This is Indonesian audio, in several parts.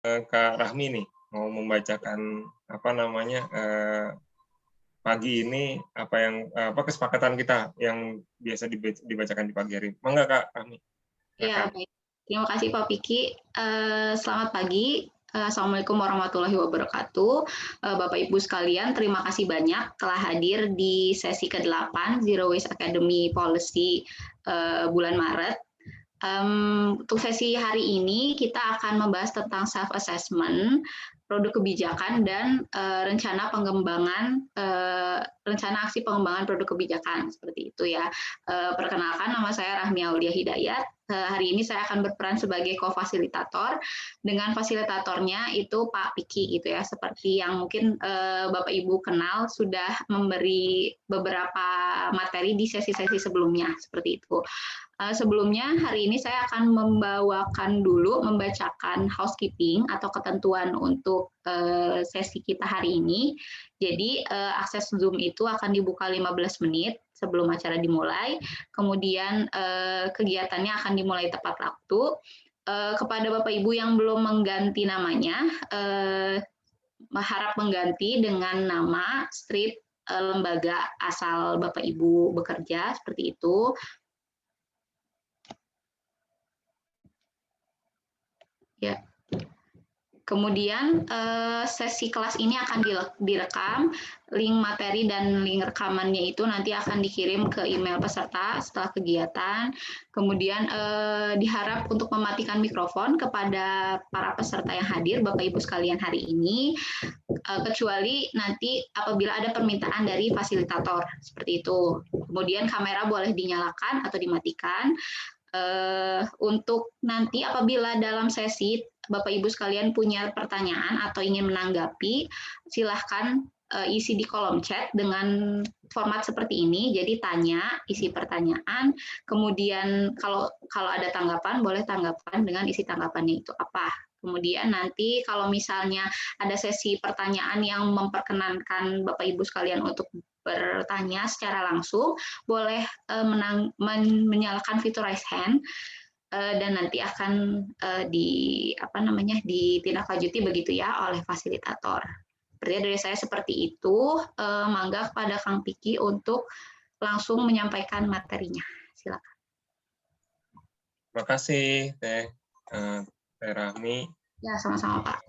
Kak Rahmi nih mau membacakan apa namanya pagi ini apa kesepakatan kita yang biasa dibacakan di pagi hari. Mangga Kak Rahmi. Ya, baik. Terima kasih Pak Piki. Selamat pagi. Assalamualaikum warahmatullahi wabarakatuh. Bapak Ibu sekalian, terima kasih banyak telah hadir di sesi ke-8 Zero Waste Academy Policy bulan Maret. Untuk sesi hari ini kita akan membahas tentang self-assessment, produk kebijakan, dan rencana aksi pengembangan produk kebijakan, seperti itu ya. Perkenalkan, nama saya Rahmi Aulia Hidayat. Hari ini saya akan berperan sebagai co-fasilitator, dengan fasilitatornya itu Pak Piki gitu ya, seperti yang mungkin Bapak Ibu kenal sudah memberi beberapa materi di sesi-sesi sebelumnya, seperti itu. Sebelumnya hari ini saya akan membacakan housekeeping atau ketentuan untuk sesi kita hari ini. Jadi akses Zoom itu akan dibuka 15 menit sebelum acara dimulai. Kemudian kegiatannya akan dimulai tepat waktu. Kepada Bapak Ibu yang belum mengganti namanya, harap mengganti dengan nama, strip, lembaga asal Bapak Ibu bekerja, seperti itu. Ya. Kemudian sesi kelas ini akan direkam, link materi dan link rekamannya itu nanti akan dikirim ke email peserta setelah kegiatan. Kemudian diharap untuk mematikan mikrofon kepada para peserta yang hadir, Bapak Ibu sekalian hari ini, kecuali nanti apabila ada permintaan dari fasilitator, seperti itu. Kemudian kamera boleh dinyalakan atau dimatikan. Untuk nanti apabila dalam sesi Bapak Ibu sekalian punya pertanyaan atau ingin menanggapi, silahkan isi di kolom chat dengan format seperti ini. Jadi tanya, isi pertanyaan, kemudian kalau ada tanggapan, boleh tanggapan dengan isi tanggapannya itu apa. Kemudian nanti kalau misalnya ada sesi pertanyaan yang memperkenankan Bapak Ibu sekalian untuk bertanya secara langsung, boleh menyalakan fitur raise hand dan nanti akan ditindaklanjuti begitu ya oleh fasilitator. Sepertinya dari saya seperti itu. Mangga kepada Kang Piki untuk langsung menyampaikan materinya. Silakan. Terima kasih Teh Rahmi. Ya, sama-sama Pak.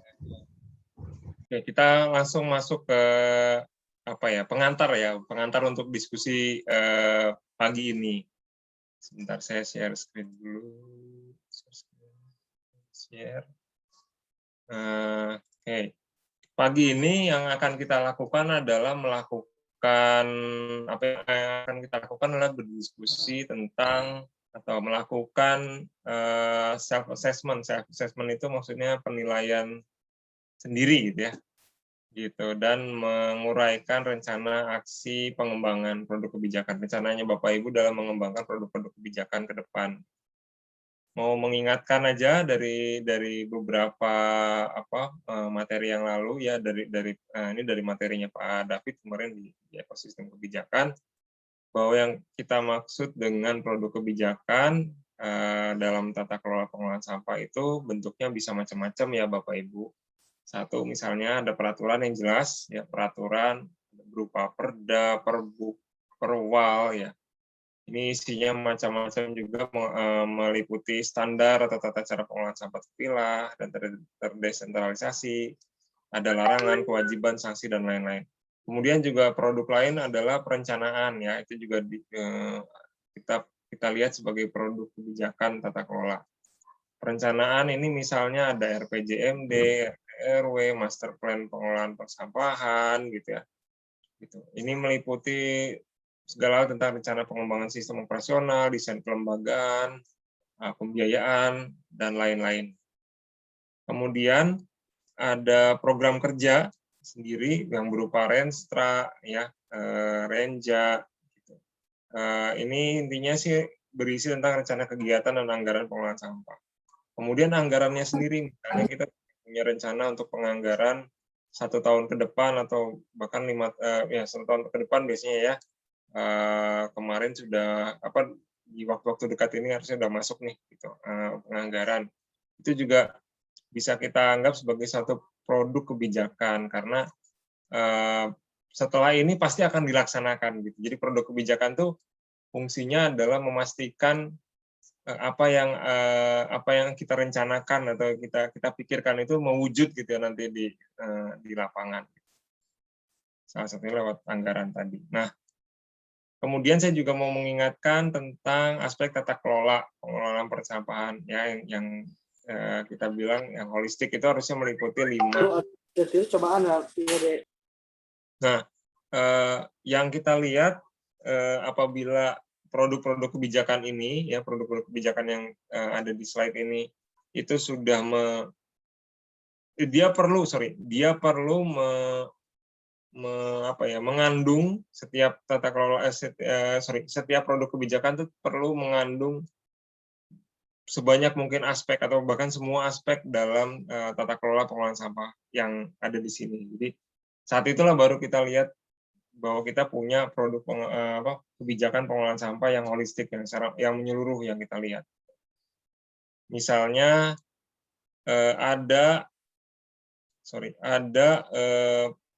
Oke, kita langsung masuk ke pengantar untuk diskusi pagi ini. Sebentar saya share screen dulu. Share. Oke. Pagi ini yang akan kita lakukan adalah berdiskusi tentang atau melakukan self assessment. Self assessment itu maksudnya penilaian sendiri gitu ya. Gitu, dan menguraikan rencana aksi pengembangan produk kebijakan. Rencananya Bapak Ibu dalam mengembangkan produk-produk kebijakan ke depan. Mau mengingatkan aja dari beberapa materi yang lalu ya, ini dari materinya Pak David kemarin di ekosistem kebijakan, bahwa yang kita maksud dengan produk kebijakan dalam tata kelola pengelolaan sampah itu bentuknya bisa macam-macam ya Bapak Ibu. Satu, misalnya ada peraturan yang jelas, ya peraturan berupa perda, perbuk, perwal, ya. Ini isinya macam-macam juga, meliputi standar atau tata cara pengelolaan sampah terpilah dan terdesentralisasi, ada larangan, kewajiban, sanksi, dan lain-lain. Kemudian juga produk lain adalah perencanaan, ya itu juga kita lihat sebagai produk kebijakan tata kelola. Perencanaan ini misalnya ada RPJMD, RW, Master Plan Pengelolaan Persampahan, gitu ya. Gitu. Ini meliputi segala tentang rencana pengembangan sistem operasional, desain kelembagaan, pembiayaan, dan lain-lain. Kemudian ada program kerja sendiri yang berupa Renstra, ya, Renja. Gitu. Ini intinya sih berisi tentang rencana kegiatan dan anggaran pengelolaan sampah. Kemudian anggarannya sendiri, misalnya kita punya rencana untuk penganggaran 1 tahun ke depan atau bahkan 1 tahun ke depan biasanya ya. Kemarin sudah di waktu-waktu dekat ini harusnya sudah masuk nih gitu, penganggaran. Itu juga bisa kita anggap sebagai satu produk kebijakan karena setelah ini pasti akan dilaksanakan gitu. Jadi produk kebijakan tuh fungsinya adalah memastikan apa yang kita rencanakan atau kita pikirkan itu mewujud gitu ya nanti di lapangan. Salah satunya lewat anggaran tadi. Nah, kemudian saya juga mau mengingatkan tentang aspek tata kelola pengelolaan persampahan ya yang kita bilang yang holistik itu harusnya meliputi 5. Nah, yang kita lihat apabila produk-produk kebijakan ini ya produk-produk kebijakan yang ada di slide ini itu sudah dia perlu mengandung setiap tata kelola setiap produk kebijakan itu perlu mengandung sebanyak mungkin aspek atau bahkan semua aspek dalam tata kelola pengelolaan sampah yang ada di sini. Jadi saat itulah baru kita lihat bahwa kita punya produk kebijakan pengelolaan sampah yang holistik yang menyeluruh yang kita lihat. Misalnya ada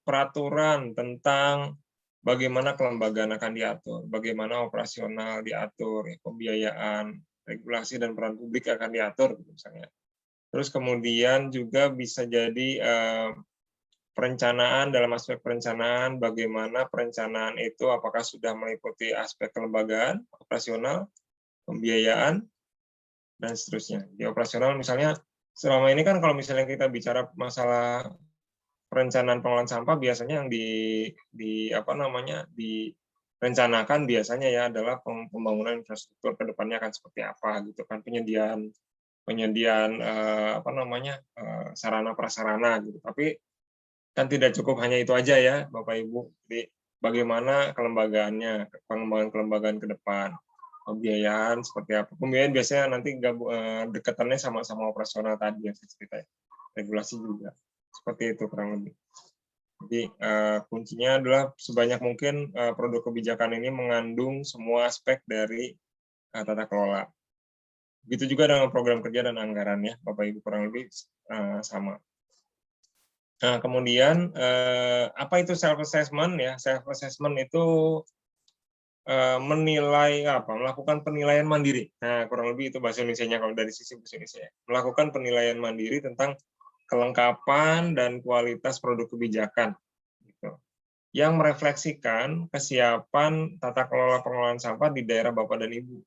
peraturan tentang bagaimana kelembagaan akan diatur, bagaimana operasional diatur, pembiayaan, regulasi dan peran publik akan diatur misalnya. Terus kemudian juga bisa jadi perencanaan, dalam aspek perencanaan, bagaimana perencanaan itu apakah sudah meliputi aspek kelembagaan, operasional, pembiayaan, dan seterusnya. Di operasional misalnya selama ini kan kalau misalnya kita bicara masalah perencanaan pengelolaan sampah biasanya yang direncanakan biasanya ya adalah pembangunan infrastruktur ke depannya akan seperti apa gitu kan, penyediaan sarana prasarana gitu. Tapi kan tidak cukup hanya itu aja ya Bapak Ibu. Jadi bagaimana kelembagaannya, pengembangan kelembagaan ke depan, pembiayaan seperti apa. Pembiayaan biasanya nanti dekatannya sama operasional tadi yang saya cerita. Regulasi juga. Seperti itu kurang lebih. Jadi kuncinya adalah sebanyak mungkin produk kebijakan ini mengandung semua aspek dari tata kelola. Begitu juga dengan program kerja dan anggaran ya, Bapak Ibu kurang lebih sama. Nah, kemudian apa itu self assessment ya? Self assessment itu melakukan penilaian mandiri. Nah, kurang lebih itu bahasa Indonesianya kalau dari sisi bahasa Indonesia. Melakukan penilaian mandiri tentang kelengkapan dan kualitas produk kebijakan gitu, yang merefleksikan kesiapan tata kelola pengelolaan sampah di daerah Bapak dan Ibu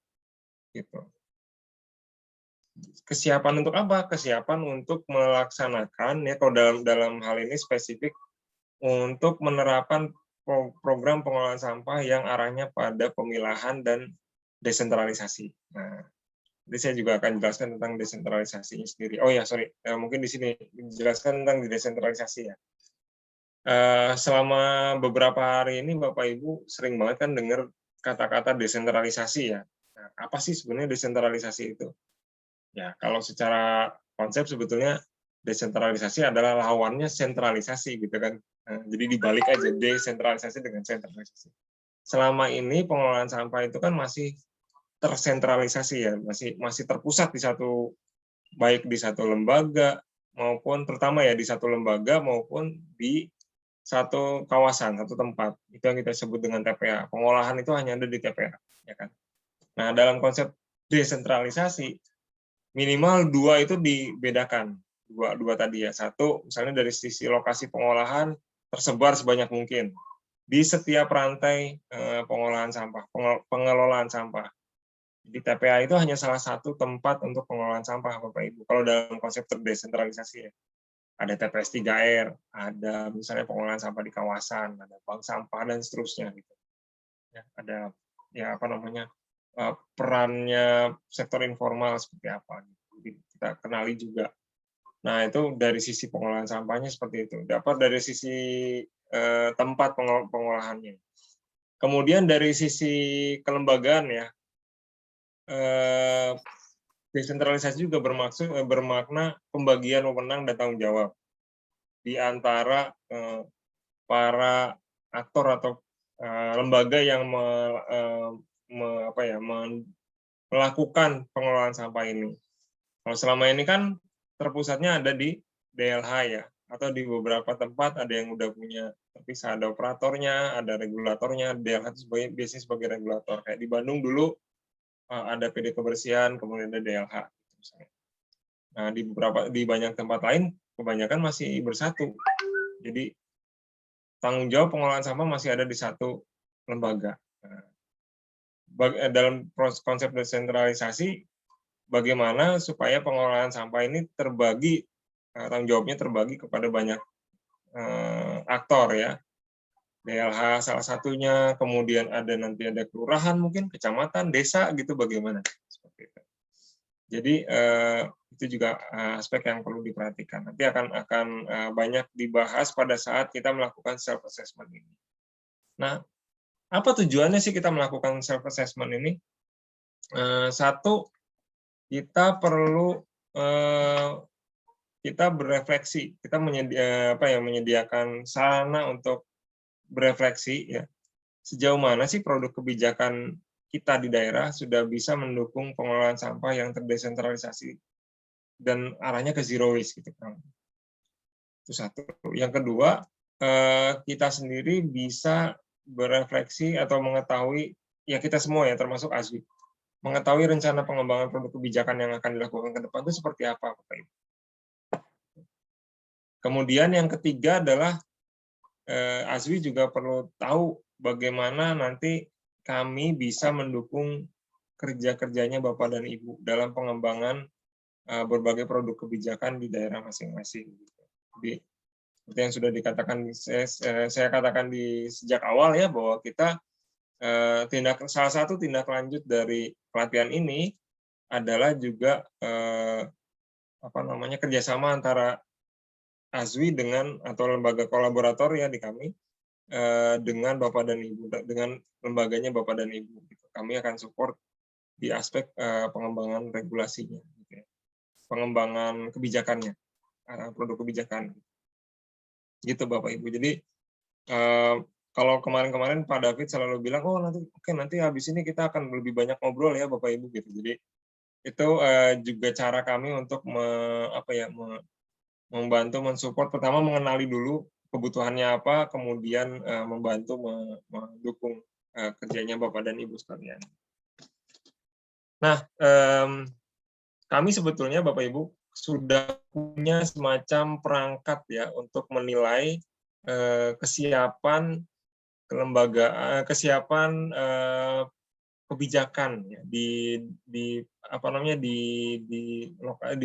gitu. Kesiapan untuk apa? Kesiapan untuk melaksanakan ya kalau dalam hal ini spesifik untuk menerapkan program pengelolaan sampah yang arahnya pada pemilahan dan desentralisasi. Nah, jadi saya juga akan jelaskan tentang desentralisasinya sendiri. Oh ya, mungkin di sini dijelaskan tentang desentralisasi ya. Selama beberapa hari ini Bapak Ibu sering banget kan dengar kata-kata desentralisasi ya. Nah, apa sih sebenarnya desentralisasi itu? Ya, kalau secara konsep sebetulnya desentralisasi adalah lawannya sentralisasi gitu kan. Nah, jadi dibalik aja desentralisasi dengan sentralisasi. Selama ini pengelolaan sampah itu kan masih tersentralisasi ya, masih terpusat baik di satu lembaga maupun terutama ya di satu lembaga maupun di satu kawasan, satu tempat. Itu yang kita sebut dengan TPA. Pengolahan itu hanya ada di TPA, ya kan. Nah, dalam konsep desentralisasi minimal 2 itu dibedakan. Dua tadi ya. Satu, misalnya dari sisi lokasi pengolahan tersebar sebanyak mungkin di setiap rantai pengolahan sampah, pengelolaan sampah. Di TPA itu hanya salah satu tempat untuk pengelolaan sampah, Bapak Ibu. Kalau dalam konsep terdesentralisasi ya. Ada TPS 3R, ada misalnya pengolahan sampah di kawasan, ada bank sampah dan seterusnya gitu. Ya, ada ya perannya sektor informal seperti apa. Jadi kita kenali juga. Nah, itu dari sisi pengolahan sampahnya seperti itu. Dapat dari sisi tempat pengolahannya. Kemudian dari sisi kelembagaan ya, desentralisasi juga bermakna pembagian wewenang dan tanggung jawab di antara para aktor atau lembaga yang melakukan pengelolaan sampah ini. Kalau selama ini kan terpusatnya ada di DLH ya, atau di beberapa tempat ada yang udah punya terpisah, ada operatornya, ada regulatornya. DLH itu biasanya sebagai regulator. Kayak di Bandung dulu ada PD kebersihan, kemudian ada DLH. Misalnya. Nah, di banyak tempat lain kebanyakan masih bersatu. Jadi tanggung jawab pengelolaan sampah masih ada di satu lembaga. Nah, dalam konsep desentralisasi, bagaimana supaya pengelolaan sampah ini terbagi, tanggung jawabnya terbagi kepada banyak aktor ya. DLH salah satunya, kemudian nanti ada kelurahan mungkin, kecamatan, desa gitu, bagaimana seperti itu. Jadi itu juga aspek yang perlu diperhatikan. Nanti akan banyak dibahas pada saat kita melakukan self assessment ini. Nah, apa tujuannya sih kita melakukan self assessment ini? Satu, kita perlu kita berefleksi, kita menyediakan sarana untuk berefleksi ya. Sejauh mana sih produk kebijakan kita di daerah sudah bisa mendukung pengelolaan sampah yang terdesentralisasi dan arahnya ke zero waste gitu kan. Itu satu. Yang kedua, kita sendiri bisa berefleksi atau mengetahui, ya kita semua ya termasuk ASWI, mengetahui rencana pengembangan produk kebijakan yang akan dilakukan ke depan itu seperti apa, Bapak Ibu. Kemudian yang ketiga adalah ASWI juga perlu tahu bagaimana nanti kami bisa mendukung kerja-kerjanya Bapak dan Ibu dalam pengembangan berbagai produk kebijakan di daerah masing-masing. Jadi seperti yang sudah dikatakan, saya katakan di sejak awal ya, bahwa kita salah satu tindak lanjut dari pelatihan ini adalah juga kerjasama antara ASWI atau lembaga kolaborator ya di kami dengan Bapak dan Ibu, dengan lembaganya Bapak dan Ibu. Kami akan support di aspek pengembangan regulasinya, pengembangan kebijakannya, produk kebijakan. Gitu Bapak Ibu. Jadi kalau kemarin-kemarin Pak David selalu bilang, oh nanti habis ini kita akan lebih banyak ngobrol ya Bapak Ibu gitu. Jadi itu juga cara kami untuk membantu mensupport, pertama mengenali dulu kebutuhannya apa, kemudian membantu mendukung kerjanya Bapak dan Ibu sekalian. Nah, kami sebetulnya Bapak Ibu sudah punya semacam perangkat ya untuk menilai kesiapan kesiapan kebijakan ya, di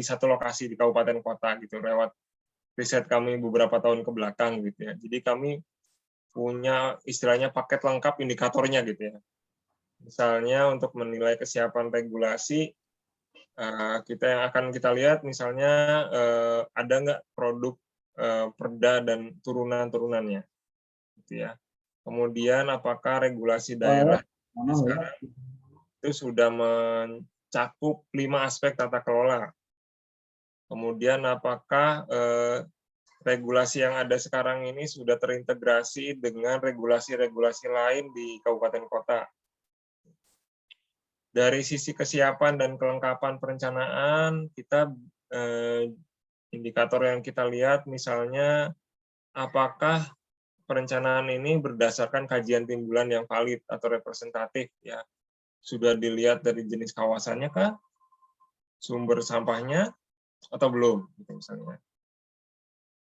satu lokasi di kabupaten kota gitu, lewat riset kami beberapa tahun ke belakang gitu ya. Jadi kami punya istilahnya paket lengkap indikatornya gitu ya. Misalnya untuk menilai kesiapan regulasi, yang akan kita lihat misalnya ada nggak produk perda dan turunan-turunannya gitu ya. Kemudian apakah regulasi daerah sekarang itu sudah mencakup 5 aspek tata kelola. Kemudian apakah regulasi yang ada sekarang ini sudah terintegrasi dengan regulasi-regulasi lain di kabupaten kota. Dari sisi kesiapan dan kelengkapan perencanaan, kita indikator yang kita lihat misalnya apakah perencanaan ini berdasarkan kajian timbulan yang valid atau representatif ya. Sudah dilihat dari jenis kawasannya kah? Sumber sampahnya atau belum gitu misalnya.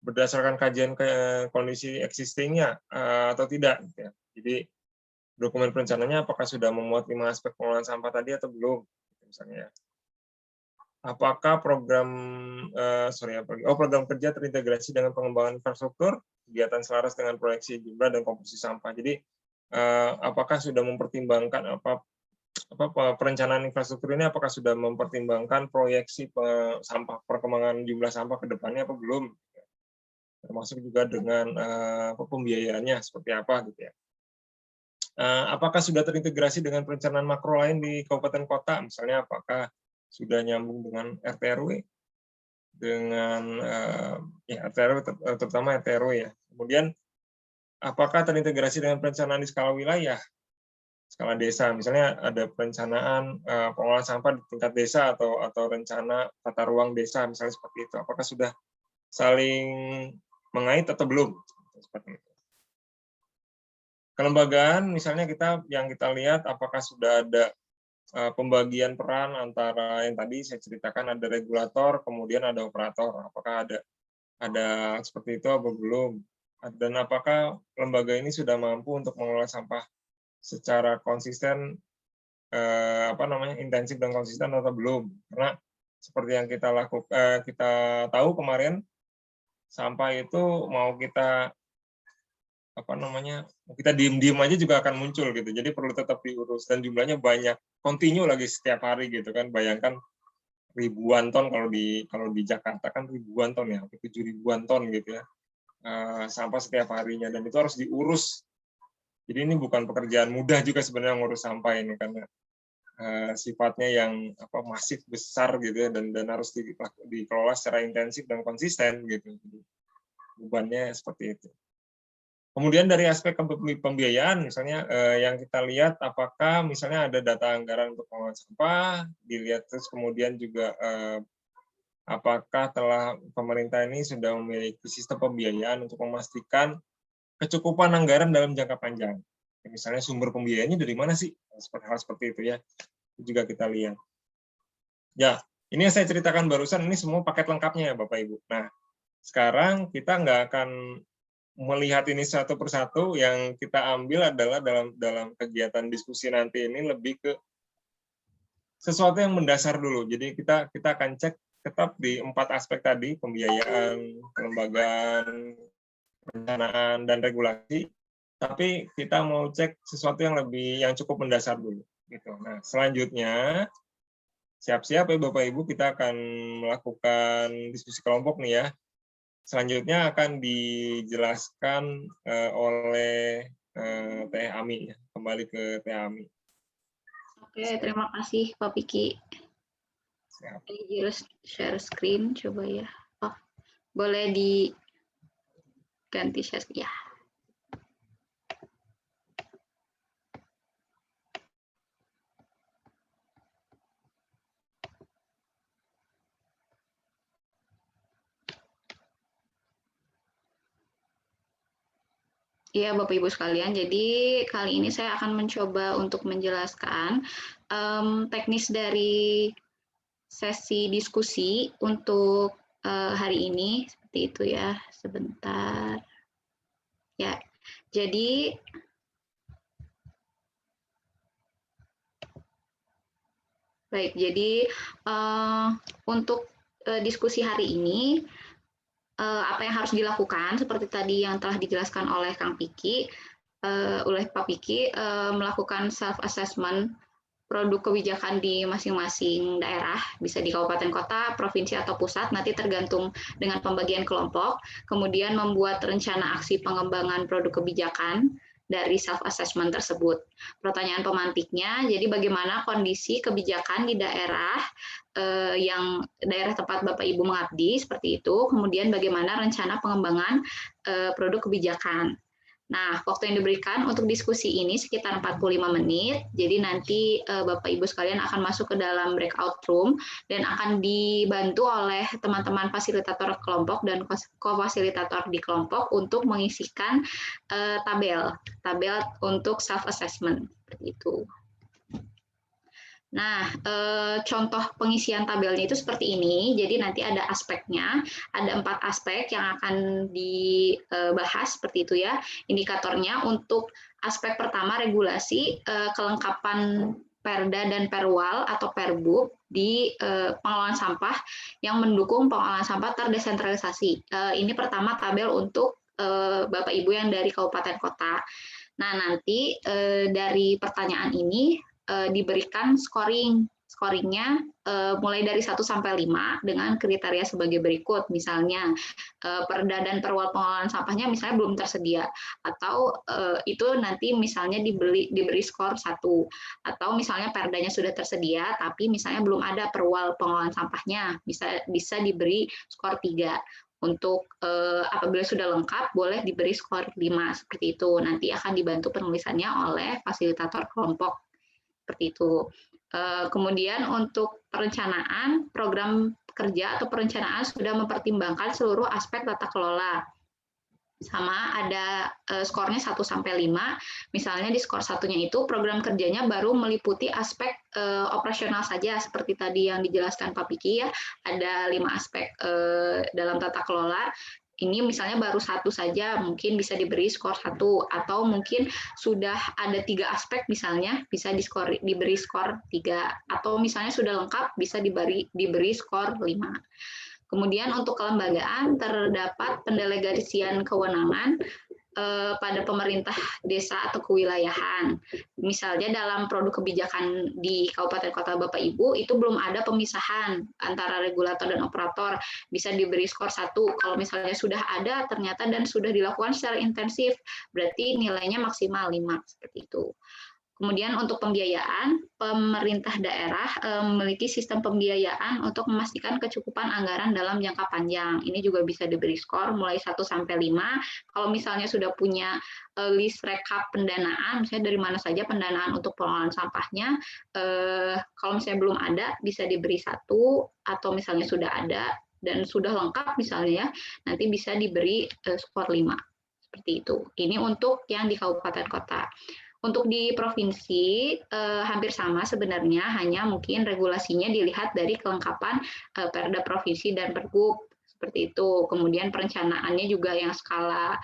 Berdasarkan kajian kondisi existing-nya atau tidak gitu ya. Jadi dokumen perencanaannya apakah sudah memuat 5 aspek pengelolaan sampah tadi atau belum gitu misalnya. Apakah program kerja terintegrasi dengan pengembangan infrastruktur, kegiatan selaras dengan proyeksi jumlah dan komposisi sampah. Jadi apakah sudah mempertimbangkan perencanaan infrastruktur ini, apakah sudah mempertimbangkan proyeksi perkembangan jumlah sampah ke depannya apa belum, termasuk juga dengan pembiayaannya seperti apa gitu ya. Apakah sudah terintegrasi dengan perencanaan makro lain di kabupaten kota, misalnya apakah sudah nyambung dengan RT RW, dengan RT RW, terutama RT RW ya. Kemudian apakah terintegrasi dengan perencanaan di skala wilayah, skala desa, misalnya ada perencanaan pengolahan sampah di tingkat desa atau rencana tata ruang desa, misalnya seperti itu. Apakah sudah saling mengait atau belum? Seperti itu. Kelembagaan, misalnya yang kita lihat apakah sudah ada pembagian peran antara yang tadi saya ceritakan, ada regulator, kemudian ada operator. Apakah ada seperti itu atau belum? Dan apakah lembaga ini sudah mampu untuk mengelola sampah secara konsisten, intensif dan konsisten atau belum? Karena seperti yang kita tahu kemarin, sampah itu mau kita diem-diem aja juga akan muncul gitu. Jadi perlu tetap diurus dan jumlahnya banyak, kontinu lagi setiap hari gitu kan. Bayangkan ribuan ton, kalau di Jakarta kan ribuan ton ya, 7.000-an ton gitu ya. Sampah setiap harinya, dan itu harus diurus. Jadi ini bukan pekerjaan mudah juga sebenarnya ngurus sampah ini, karena sifatnya yang masif, besar gitu ya, dan harus dikelola secara intensif dan konsisten gitu. Jadi, bebannya seperti itu. Kemudian dari aspek pembiayaan, misalnya yang kita lihat apakah misalnya ada data anggaran untuk pengelolaan sampah, dilihat terus kemudian juga apakah pemerintah ini sudah memiliki sistem pembiayaan untuk memastikan kecukupan anggaran dalam jangka panjang. Misalnya sumber pembiayaannya dari mana sih? Hal seperti itu ya, itu juga kita lihat. Ya, ini yang saya ceritakan barusan, ini semua paket lengkapnya ya Bapak Ibu. Nah, sekarang kita nggak akan melihat ini satu persatu, yang kita ambil adalah dalam kegiatan diskusi nanti ini lebih ke sesuatu yang mendasar dulu. Jadi kita akan cek tetap di 4 aspek tadi, pembiayaan, kelembagaan, perencanaan, dan regulasi. Tapi kita mau cek sesuatu yang cukup mendasar dulu. Gitu. Nah, selanjutnya siap-siap ya Bapak Ibu, kita akan melakukan diskusi kelompok nih ya. Selanjutnya akan dijelaskan oleh Teh Ami, ya. Kembali ke Teh Ami. Oke, terima kasih Pak Piki. Siap. Share screen, coba ya. Oh, boleh diganti share ya. Iya, Bapak Ibu sekalian. Jadi kali ini saya akan mencoba untuk menjelaskan teknis dari sesi diskusi untuk hari ini. Seperti itu ya. Sebentar. Ya, jadi baik. Jadi untuk diskusi hari ini, apa yang harus dilakukan seperti tadi yang telah dijelaskan oleh Kang Piki, oleh Pak Piki, melakukan self assessment produk kebijakan di masing-masing daerah, bisa di kabupaten kota, provinsi atau pusat, nanti tergantung dengan pembagian kelompok, kemudian membuat rencana aksi pengembangan produk kebijakan dari self assessment tersebut. Pertanyaan pemantiknya, jadi bagaimana kondisi kebijakan di daerah yang daerah tempat Bapak Ibu mengabdi seperti itu, kemudian bagaimana rencana pengembangan produk kebijakan. Nah, waktu yang diberikan untuk diskusi ini sekitar 45 menit, jadi nanti Bapak Ibu sekalian akan masuk ke dalam breakout room dan akan dibantu oleh teman-teman fasilitator kelompok dan co-fasilitator di kelompok untuk mengisikan tabel untuk self-assessment, seperti itu. Nah, contoh pengisian tabelnya itu seperti ini. Jadi nanti ada aspeknya, ada 4 aspek yang akan dibahas seperti itu ya. Indikatornya untuk aspek pertama regulasi, kelengkapan Perda dan Perwal atau Perbub di pengelolaan sampah yang mendukung pengelolaan sampah terdesentralisasi. Ini pertama tabel untuk Bapak Ibu yang dari kabupaten kota. Nah, nanti dari pertanyaan ini diberikan scoringnya mulai dari 1 sampai 5 dengan kriteria sebagai berikut, misalnya Perda dan Perwal pengelolaan sampahnya misalnya belum tersedia, atau itu nanti misalnya diberi skor 1, atau misalnya Perdanya sudah tersedia tapi misalnya belum ada Perwal pengelolaan sampahnya, bisa diberi skor 3. Untuk apabila sudah lengkap, boleh diberi skor 5, seperti itu. Nanti akan dibantu penulisannya oleh fasilitator kelompok, seperti itu. Kemudian untuk perencanaan, program kerja atau perencanaan sudah mempertimbangkan seluruh aspek tata kelola. Sama ada skornya 1 sampai 5. Misalnya di skor satunya itu program kerjanya baru meliputi aspek operasional saja seperti tadi yang dijelaskan Pak Piki ya. Ada 5 aspek dalam tata kelola. Ini misalnya baru 1 saja, mungkin bisa diberi skor 1, atau mungkin sudah ada 3 aspek misalnya, bisa diberi skor 3, atau misalnya sudah lengkap bisa diberi skor 5. Kemudian untuk kelembagaan terdapat pendelegasian kewenangan pada pemerintah desa atau kewilayahan. Misalnya dalam produk kebijakan di Kabupaten Kota Bapak Ibu itu belum ada pemisahan antara regulator dan operator, bisa diberi skor 1. Kalau misalnya sudah ada ternyata dan sudah dilakukan secara intensif, berarti nilainya maksimal 5, seperti itu. Kemudian untuk pembiayaan, pemerintah daerah memiliki sistem pembiayaan untuk memastikan kecukupan anggaran dalam jangka panjang. Ini juga bisa diberi skor mulai 1 sampai 5. Kalau misalnya sudah punya list rekap pendanaan, misalnya dari mana saja pendanaan untuk pengelolaan sampahnya, kalau misalnya belum ada bisa diberi 1, atau misalnya sudah ada dan sudah lengkap misalnya, nanti bisa diberi skor 5. Seperti itu. Ini untuk yang di kabupaten kota. Untuk di provinsi hampir sama sebenarnya, hanya mungkin regulasinya dilihat dari kelengkapan Perda provinsi dan Pergub, seperti itu. Kemudian perencanaannya juga yang skala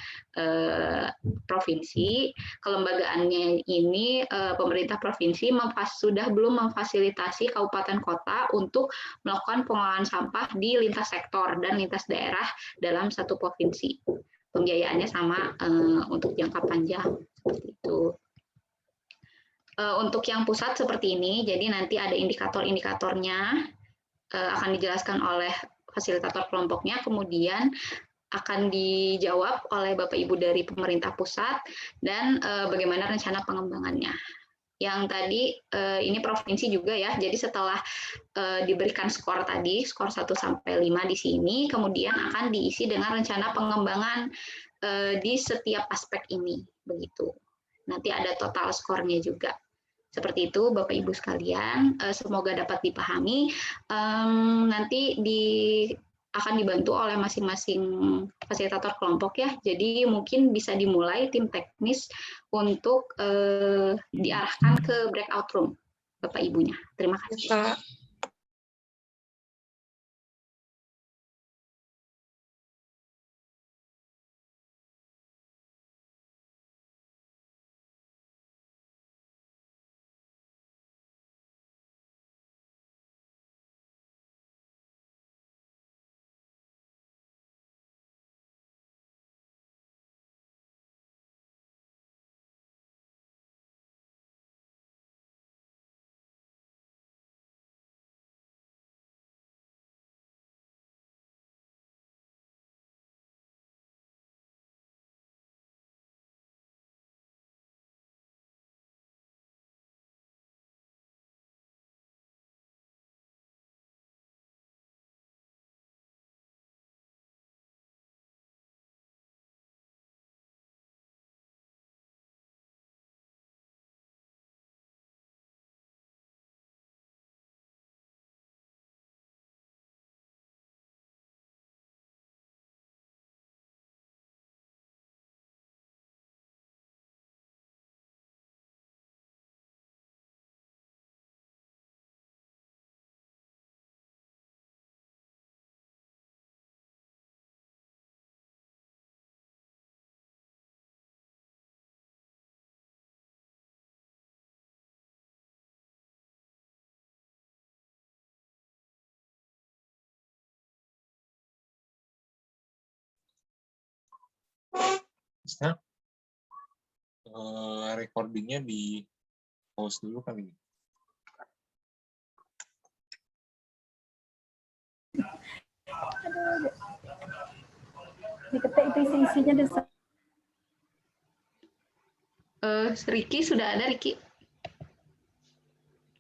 provinsi. Kelembagaannya ini pemerintah provinsi sudah belum memfasilitasi kabupaten kota untuk melakukan pengelolaan sampah di lintas sektor dan lintas daerah dalam satu provinsi. Pembiayaannya sama untuk jangka panjang, seperti itu. Untuk yang pusat seperti ini, jadi nanti ada indikator-indikatornya, akan dijelaskan oleh fasilitator kelompoknya, kemudian akan dijawab oleh Bapak Ibu dari pemerintah pusat, dan bagaimana rencana pengembangannya. Yang tadi ini provinsi juga ya, jadi setelah diberikan skor tadi, skor 1 sampai 5 di sini, kemudian akan diisi dengan rencana pengembangan di setiap aspek ini, begitu. Nanti ada total skornya juga. Seperti itu, Bapak Ibu sekalian, semoga dapat dipahami. Nanti akan dibantu oleh masing-masing fasilitator kelompok ya. Jadi mungkin bisa dimulai tim teknis untuk diarahkan ke breakout room, Bapak Ibunya. Terima kasih. Kak. Bisa recordingnya di pause dulu kali. Diketik itu isi-isinya desa. Riki sudah ada, Riki?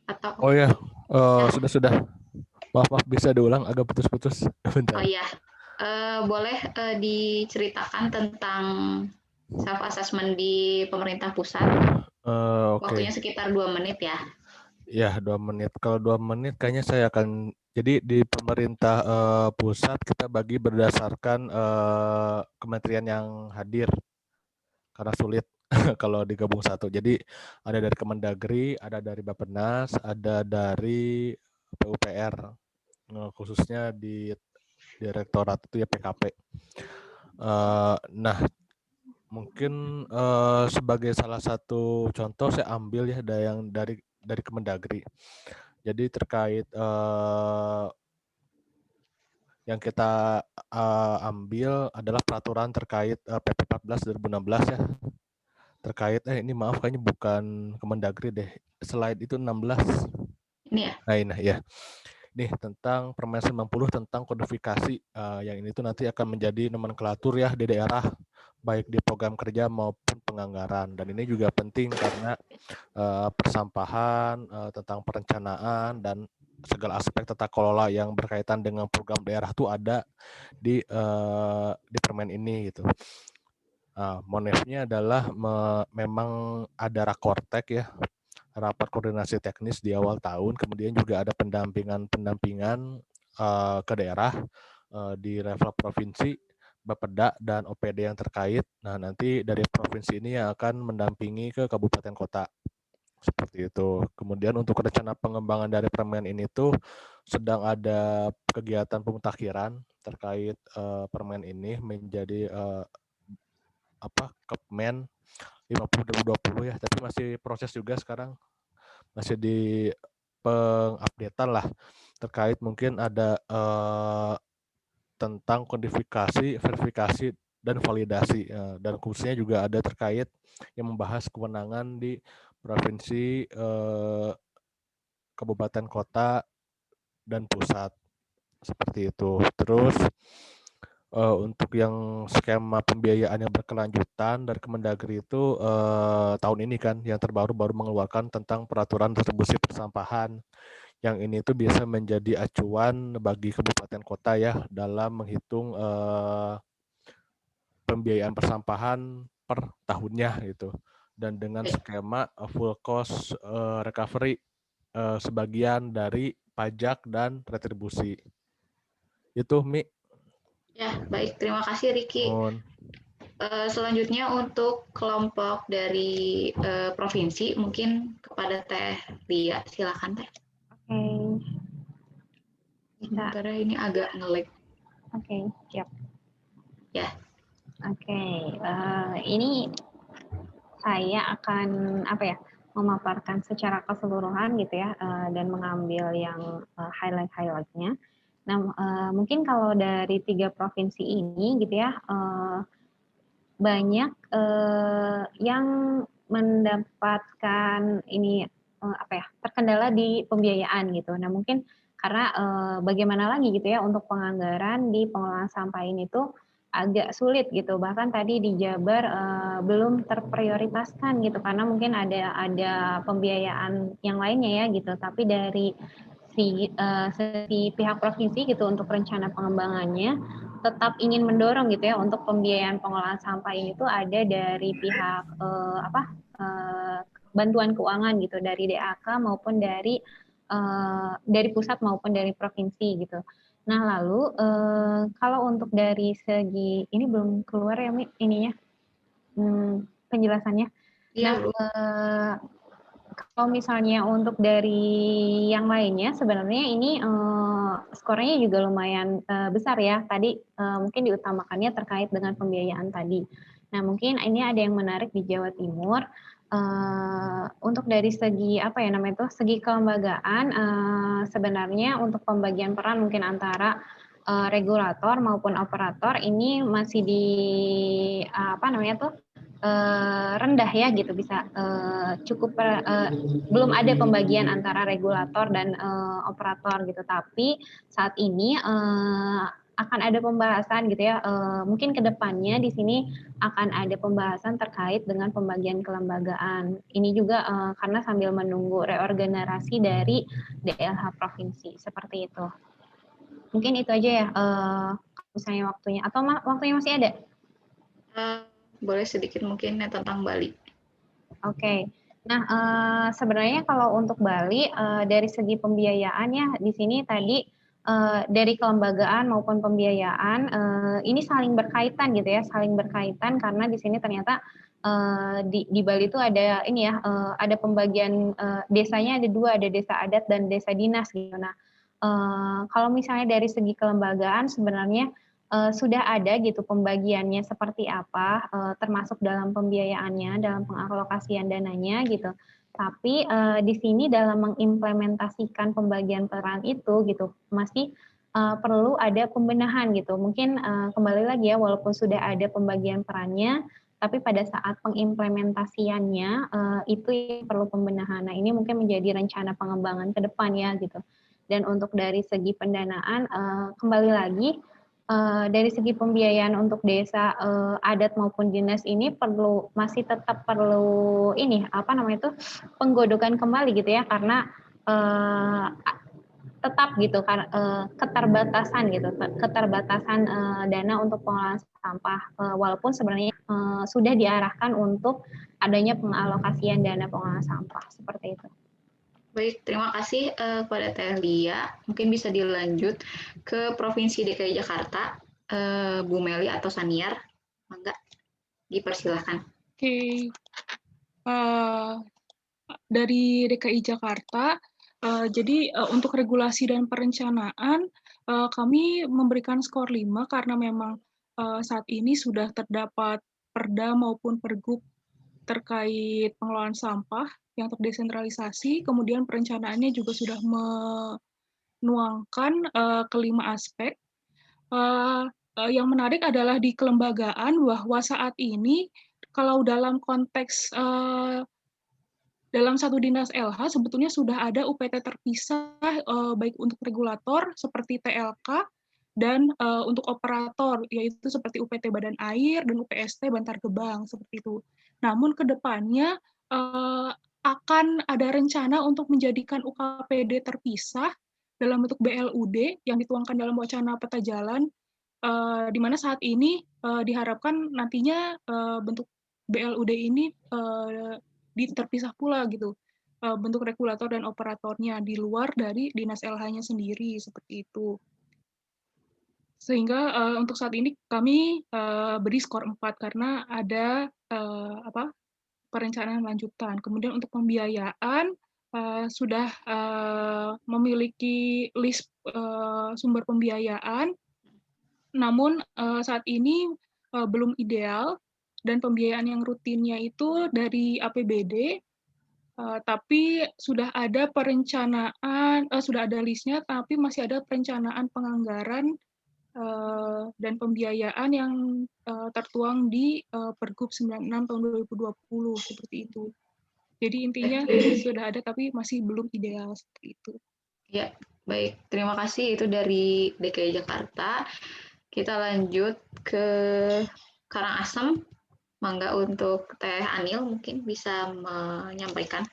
Atau? Oh ya, sudah. Maaf, bisa diulang, agak putus-putus. Bentar. Oh ya, Boleh diceritakan tentang self assessment di pemerintah pusat? Oke. Waktunya sekitar 2 menit ya. Ya, 2 menit. Kalau 2 menit kayaknya saya akan, jadi di pemerintah pusat kita bagi berdasarkan kementerian yang hadir, karena sulit kalau digabung satu. Jadi ada dari Kemendagri, ada dari Bappenas, ada dari PUPR, khususnya di Direktorat itu ya PKP. Nah, mungkin sebagai salah satu contoh saya ambil ya dari Kemendagri. Jadi terkait yang kita ambil adalah peraturan terkait PP 14 2016 ya. Terkait ini maaf kayaknya bukan Kemendagri deh. Slide itu 16. Ini ya. Nah ya. Nih tentang Permen 90 tentang kodifikasi, yang ini tuh nanti akan menjadi nomenklatur ya di daerah, baik di program kerja maupun penganggaran. Dan ini juga penting karena persampahan, tentang perencanaan dan segala aspek tata kelola yang berkaitan dengan program daerah tuh ada di permen ini gitu. Motifnya adalah memang ada rakortek ya, rapat koordinasi teknis di awal tahun, kemudian juga ada pendampingan ke daerah di level provinsi, Bapeda dan OPD yang terkait. Nah, nanti dari provinsi ini yang akan mendampingi ke kabupaten kota. Seperti itu. Kemudian untuk rencana pengembangan dari permen ini tuh sedang ada kegiatan pemutakhiran terkait permen ini menjadi Kepmen 50/2020 ya, tapi masih proses juga sekarang. Masih di pengupdatean lah, terkait mungkin ada tentang kodifikasi, verifikasi, dan validasi, dan khususnya juga ada terkait yang membahas kewenangan di provinsi, kabupaten kota, dan pusat, seperti itu. Terus untuk yang skema pembiayaan yang berkelanjutan dari Kemendagri itu tahun ini kan yang terbaru baru mengeluarkan tentang peraturan distribusi persampahan, yang ini tuh bisa menjadi acuan bagi kabupaten kota ya dalam menghitung pembiayaan persampahan per tahunnya gitu, dan dengan skema full cost recovery sebagian dari pajak dan retribusi. Itu Mi. Ya, baik. Terima kasih Riki. Selanjutnya untuk kelompok dari provinsi, mungkin kepada Teh Lia, silakan Teh. Oke. Sementara ini agak nge-lag. Oke, siap. Ya. Oke, ini saya akan memaparkan secara keseluruhan gitu ya, dan mengambil yang highlight-highlightnya. Nah, mungkin kalau dari 3 provinsi ini gitu ya, banyak yang mendapatkan ini terkendala di pembiayaan gitu. Nah, mungkin karena bagaimana lagi gitu ya untuk penganggaran di pengelolaan sampah ini tuh agak sulit gitu. Bahkan tadi di Jabar belum terprioritaskan gitu karena mungkin ada pembiayaan yang lainnya ya gitu. Tapi dari si pihak provinsi gitu untuk rencana pengembangannya tetap ingin mendorong gitu ya untuk pembiayaan pengolahan sampah ini tuh ada dari pihak bantuan keuangan gitu dari DAK maupun dari pusat maupun dari provinsi gitu. Nah lalu kalau untuk dari segi ini belum keluar ya Mi ininya penjelasannya. Ya, nah kalau misalnya untuk dari yang lainnya sebenarnya ini skornya juga lumayan besar ya. Tadi mungkin diutamakannya terkait dengan pembiayaan tadi. Nah mungkin ini ada yang menarik di Jawa Timur. Untuk dari segi segi kelembagaan sebenarnya untuk pembagian peran mungkin antara regulator maupun operator ini masih di rendah ya gitu, bisa cukup belum ada pembagian antara regulator dan operator gitu. Tapi saat ini akan ada pembahasan gitu ya, mungkin kedepannya di sini akan ada pembahasan terkait dengan pembagian kelembagaan. Ini juga karena sambil menunggu reorganisasi dari DLH provinsi seperti itu. Mungkin itu aja ya misalnya waktunya, atau waktunya masih ada? Boleh sedikit mungkin tentang Bali. Oke. Nah, sebenarnya kalau untuk Bali, dari segi pembiayaan ya, di sini tadi dari kelembagaan maupun pembiayaan, ini saling berkaitan gitu ya, saling berkaitan karena di sini ternyata di Bali itu ada ini ya, ada pembagian desanya ada dua, ada desa adat dan desa dinas gitu. Nah, kalau misalnya dari segi kelembagaan sebenarnya sudah ada gitu pembagiannya seperti apa, termasuk dalam pembiayaannya, dalam pengalokasian dananya gitu. Tapi di sini dalam mengimplementasikan pembagian peran itu gitu masih perlu ada pembenahan gitu. Mungkin kembali lagi ya, walaupun sudah ada pembagian perannya, tapi pada saat pengimplementasiannya itu yang perlu pembenahan. Nah, ini mungkin menjadi rencana pengembangan ke depan ya gitu. Dan untuk dari segi pendanaan kembali lagi dari segi pembiayaan untuk desa adat maupun dinas ini masih tetap perlu ini apa namanya itu penggodokan kembali gitu ya karena tetap gitu kan keterbatasan dana untuk pengelolaan sampah walaupun sebenarnya sudah diarahkan untuk adanya pengalokasian dana pengelolaan sampah seperti itu. Baik, terima kasih kepada Teh Lia. Mungkin bisa dilanjut ke Provinsi DKI Jakarta, Bu Meli atau Saniar. Mangga, dipersilahkan. Oke. Dari DKI Jakarta, jadi untuk regulasi dan perencanaan, kami memberikan skor 5 karena memang saat ini sudah terdapat perda maupun pergub terkait pengelolaan sampah yang terdesentralisasi, kemudian perencanaannya juga sudah menuangkan kelima aspek. Yang menarik adalah di kelembagaan bahwa saat ini kalau dalam konteks dalam satu dinas LH sebetulnya sudah ada UPT terpisah baik untuk regulator seperti TLK dan untuk operator yaitu seperti UPT Badan Air dan UPST Bantar Gebang seperti itu. Namun kedepannya akan ada rencana untuk menjadikan UKPD terpisah dalam bentuk BLUD yang dituangkan dalam wacana peta jalan di mana saat ini diharapkan nantinya bentuk BLUD ini terpisah pula gitu bentuk regulator dan operatornya di luar dari dinas LH-nya sendiri seperti itu. Sehingga untuk saat ini kami beri skor 4 karena ada perencanaan lanjutan. Kemudian untuk pembiayaan sudah memiliki list sumber pembiayaan, namun saat ini belum ideal dan pembiayaan yang rutinnya itu dari APBD. Tapi sudah ada perencanaan, sudah ada listnya, tapi masih ada perencanaan penganggaran dan pembiayaan yang tertuang di Pergub 96 tahun 2020 seperti itu. Jadi intinya sudah ada tapi masih belum ideal seperti itu. Ya, baik. Terima kasih itu dari DKI Jakarta. Kita lanjut ke Karangasem. Mangga untuk Teh Anil mungkin bisa menyampaikan.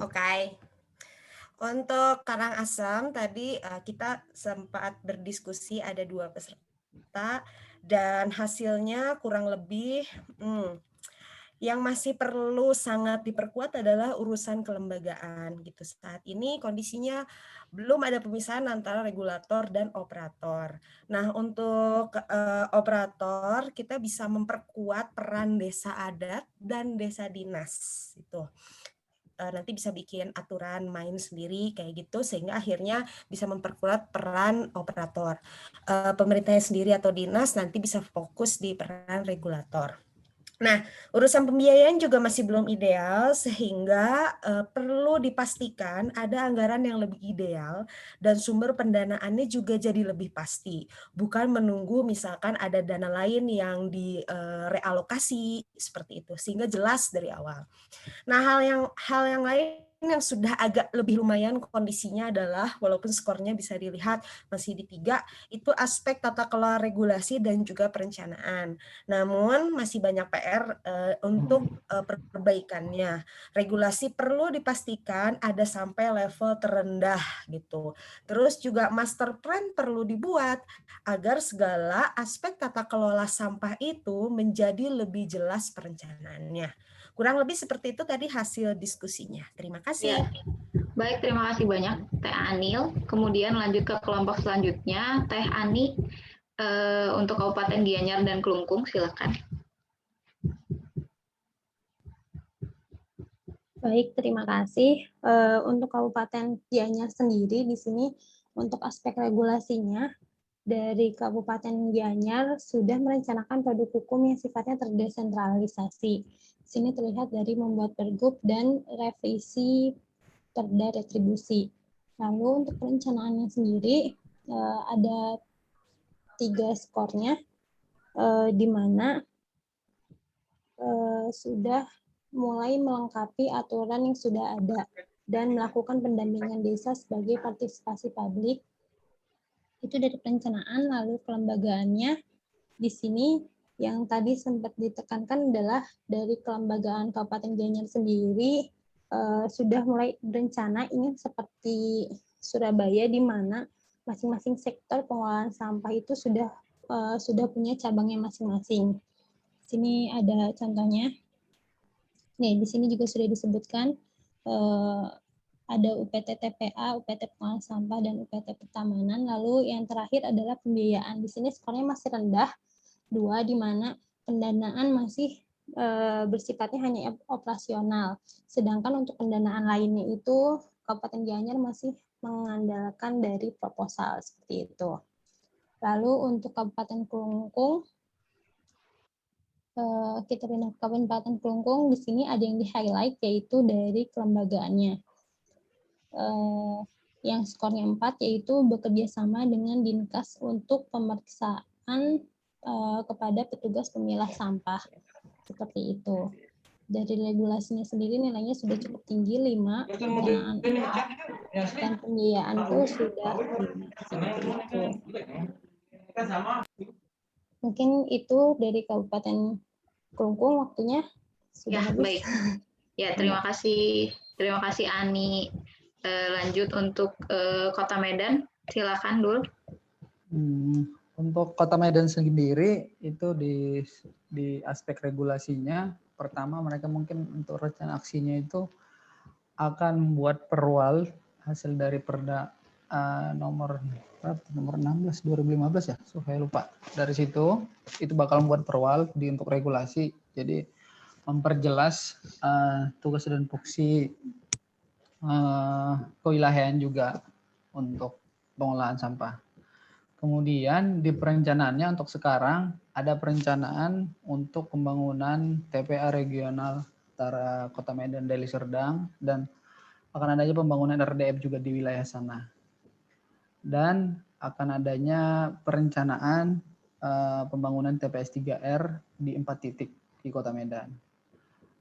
Oke. Untuk Karangasem tadi kita sempat berdiskusi ada 2 peserta dan hasilnya kurang lebih yang masih perlu sangat diperkuat adalah urusan kelembagaan gitu. Saat ini kondisinya belum ada pemisahan antara regulator dan operator. Nah, untuk operator kita bisa memperkuat peran desa adat dan desa dinas itu. Nanti bisa bikin aturan main sendiri kayak gitu sehingga akhirnya bisa memperkuat peran operator. Pemerintahnya sendiri atau dinas nanti bisa fokus di peran regulator. Nah, urusan pembiayaan juga masih belum ideal sehingga perlu dipastikan ada anggaran yang lebih ideal dan sumber pendanaannya juga jadi lebih pasti. Bukan menunggu misalkan ada dana lain yang direalokasi seperti itu sehingga jelas dari awal. Nah, hal yang lain yang sudah agak lebih lumayan kondisinya adalah, walaupun skornya bisa dilihat masih di 3, itu aspek tata kelola regulasi dan juga perencanaan. Namun masih banyak PR untuk perbaikannya. Regulasi perlu dipastikan ada sampai level terendah gitu. Terus juga master plan perlu dibuat agar segala aspek tata kelola sampah itu menjadi lebih jelas perencanaannya. Kurang lebih seperti itu tadi hasil diskusinya. Terima kasih. Ya. Baik, terima kasih banyak Teh Anil. Kemudian lanjut ke kelompok selanjutnya, Teh Ani untuk Kabupaten Gianyar dan Kelungkung, silakan. Baik, terima kasih. Untuk Kabupaten Gianyar sendiri di sini untuk aspek regulasinya dari Kabupaten Gianyar sudah merencanakan produk hukum yang sifatnya terdesentralisasi. Di sini terlihat dari membuat pergub dan revisi perda retribusi. Lalu untuk perencanaannya sendiri ada 3 skornya, di mana sudah mulai melengkapi aturan yang sudah ada dan melakukan pendampingan desa sebagai partisipasi publik. Itu dari perencanaan. Lalu kelembagaannya di sini yang tadi sempat ditekankan adalah dari kelembagaan Kabupaten Gianyar sendiri sudah mulai berencana ingin seperti Surabaya, di mana masing-masing sektor pengolahan sampah itu sudah punya cabangnya masing-masing. Di sini ada contohnya. Nih, di sini juga sudah disebutkan ada UPT TPA, UPT pengolahan sampah, dan UPT pertamanan. Lalu yang terakhir adalah pembiayaan. Di sini skornya masih rendah, 2, di mana pendanaan masih bersifatnya hanya operasional. Sedangkan untuk pendanaan lainnya itu Kabupaten Gianyar masih mengandalkan dari proposal seperti itu. Lalu untuk Kabupaten Kelungkung, kita pindah ke Kabupaten Kelungkung. Di sini ada yang di-highlight yaitu dari kelembagaannya. Yang skornya 4 yaitu bekerja sama dengan Dinkas untuk pemeriksaan kepada petugas pemilah sampah. Seperti itu. Dari regulasinya sendiri nilainya sudah cukup tinggi, 5, pendanaan 4, dan pembiayaan itu sudah 5. Seperti itu. Mungkin itu dari Kabupaten Kelungkung, waktunya sudah habis. Baik. Ya, terima kasih Ani. Lanjut untuk Kota Medan, silakan Dul. Untuk Kota Medan sendiri itu di aspek regulasinya, pertama mereka mungkin untuk rencana aksinya itu akan membuat perwal hasil dari Perda nomor 16 2015 ya, saya lupa. Dari situ itu bakal membuat perwal untuk regulasi, jadi memperjelas tugas dan fungsi kewilayahan juga untuk pengolahan sampah. Kemudian di perencanaannya untuk sekarang ada perencanaan untuk pembangunan TPA regional antara Kota Medan, Deli Serdang, dan akan adanya pembangunan RDF juga di wilayah sana. Dan akan adanya perencanaan pembangunan TPS 3R di 4 titik di Kota Medan.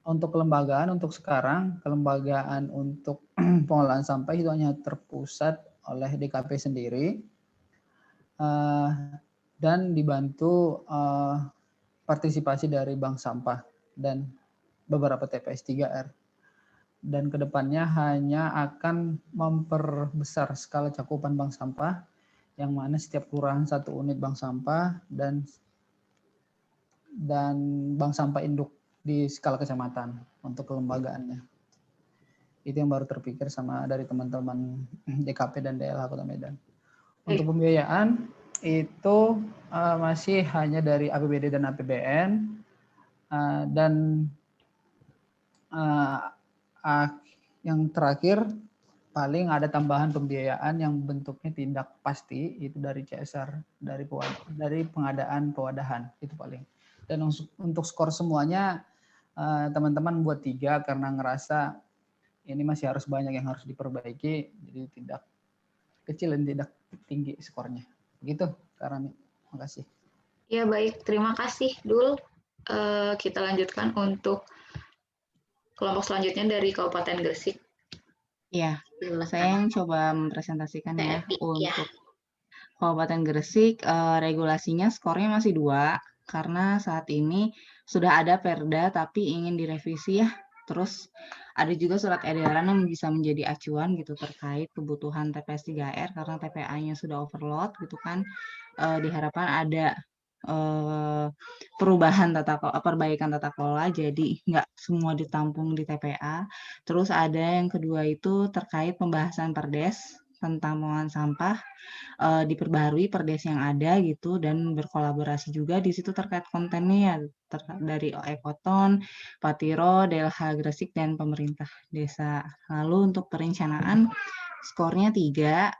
Untuk kelembagaan untuk sekarang, kelembagaan untuk pengolahan sampah itu hanya terpusat oleh DKP sendiri, dan dibantu partisipasi dari bank sampah dan beberapa TPS 3R. Dan kedepannya hanya akan memperbesar skala cakupan bank sampah, yang mana setiap kelurahan 1 unit bank sampah dan bank sampah induk di skala kecamatan untuk kelembagaannya. Itu yang baru terpikir sama dari teman-teman DKP dan DLH Kota Medan. Untuk pembiayaan itu masih hanya dari APBD dan APBN, dan yang terakhir paling ada tambahan pembiayaan yang bentuknya tidak pasti, itu dari CSR, dari pengadaan pewadahan, itu paling. Dan untuk skor semuanya teman-teman buat 3 karena ngerasa ini masih harus banyak yang harus diperbaiki, jadi tidak kecil dan tidak tinggi skornya. Begitu, Kak Rami. Terima kasih. Ya, baik. Terima kasih, Dul. Kita lanjutkan untuk kelompok selanjutnya dari Kabupaten Gresik. Iya, Silakan. saya yang coba mempresentasikan ya. Teh Epi, ya. Untuk Kabupaten Gresik, regulasinya skornya masih 2, karena saat ini sudah ada Perda tapi ingin direvisi ya. Terus ada juga surat edaran yang bisa menjadi acuan gitu terkait kebutuhan TPS 3R karena TPA-nya sudah overload gitu kan. Diharapkan ada perubahan perbaikan tata kelola, jadi nggak semua ditampung di TPA. Terus ada yang kedua itu terkait pembahasan Perdes tentang pengolahan sampah, diperbarui Perdes yang ada gitu dan berkolaborasi juga di situ terkait kontennya ya, dari Ekoton, Patiro, DLH Gresik, dan pemerintah desa. Lalu untuk perencanaan skornya 3,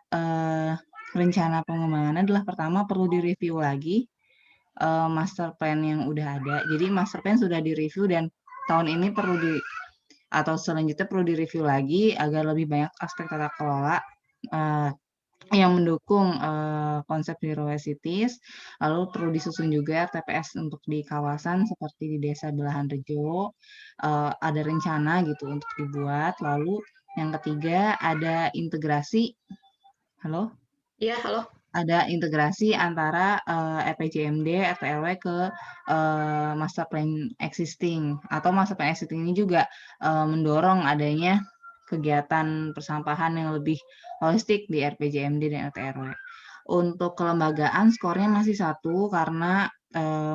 rencana pengembangan adalah pertama perlu direview lagi master plan yang udah ada. Jadi master plan sudah direview dan tahun ini atau selanjutnya perlu direview lagi agar lebih banyak aspek tata kelola yang mendukung konsep zero waste cities. Lalu perlu disusun juga TPS untuk di kawasan seperti di Desa Belahan Rejo, ada rencana gitu untuk dibuat. Lalu yang ketiga ada integrasi. Halo? Iya, halo. Ada integrasi antara RPJMD, RT/RW ke master plan existing, atau master plan existing ini juga mendorong adanya kegiatan persampahan yang lebih holistik di RPJMD dan RT/RW. Untuk kelembagaan skornya masih 1 karena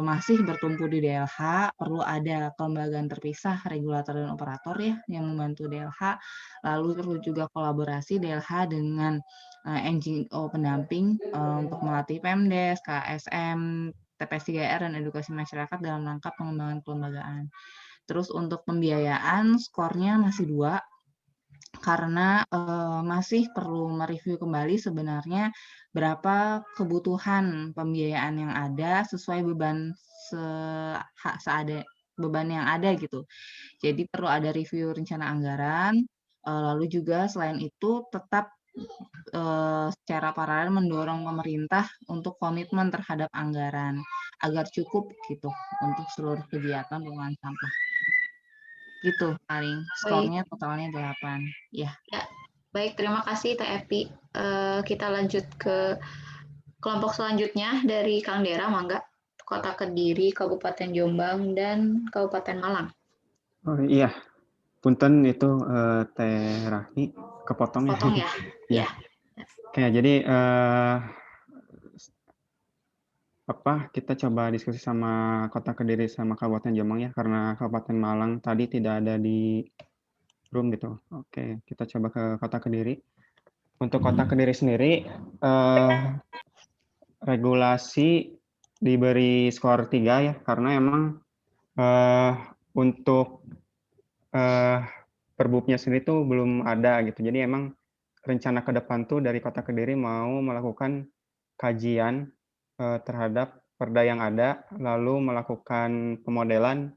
masih bertumpu di DLH, perlu ada kelembagaan terpisah regulator dan operator ya yang membantu DLH, lalu perlu juga kolaborasi DLH dengan NGO pendamping untuk melatih Pemdes, KSM, TPS 3R, dan edukasi masyarakat dalam rangka pengembangan kelembagaan. Terus untuk pembiayaan skornya masih 2 karena masih perlu mereview kembali sebenarnya berapa kebutuhan pembiayaan yang ada sesuai beban beban yang ada gitu. Jadi perlu ada review rencana anggaran, lalu juga selain itu tetap secara paralel mendorong pemerintah untuk komitmen terhadap anggaran agar cukup gitu untuk seluruh kegiatan pengolahan sampah. Gitu paling skornya totalnya 8. Ya. Baik, terima kasih Teh Epi. Kita lanjut ke kelompok selanjutnya dari Kang Dera, mangga. Kota Kediri, Kabupaten Jombang, dan Kabupaten Malang. Oh iya, punten itu Teh Rahmi kepotong ya. Potong ya. Ya. Oke, jadi kita coba diskusi sama Kota Kediri sama Kabupaten Jombang ya, karena Kabupaten Malang tadi tidak ada di room gitu. Oke, kita coba ke Kota Kediri. Untuk Kota Kediri sendiri, regulasi diberi skor 3 ya, karena emang untuk perbubnya sendiri tuh belum ada gitu. Jadi emang rencana ke depan tuh dari Kota Kediri mau melakukan kajian terhadap perda yang ada, lalu melakukan pemodelan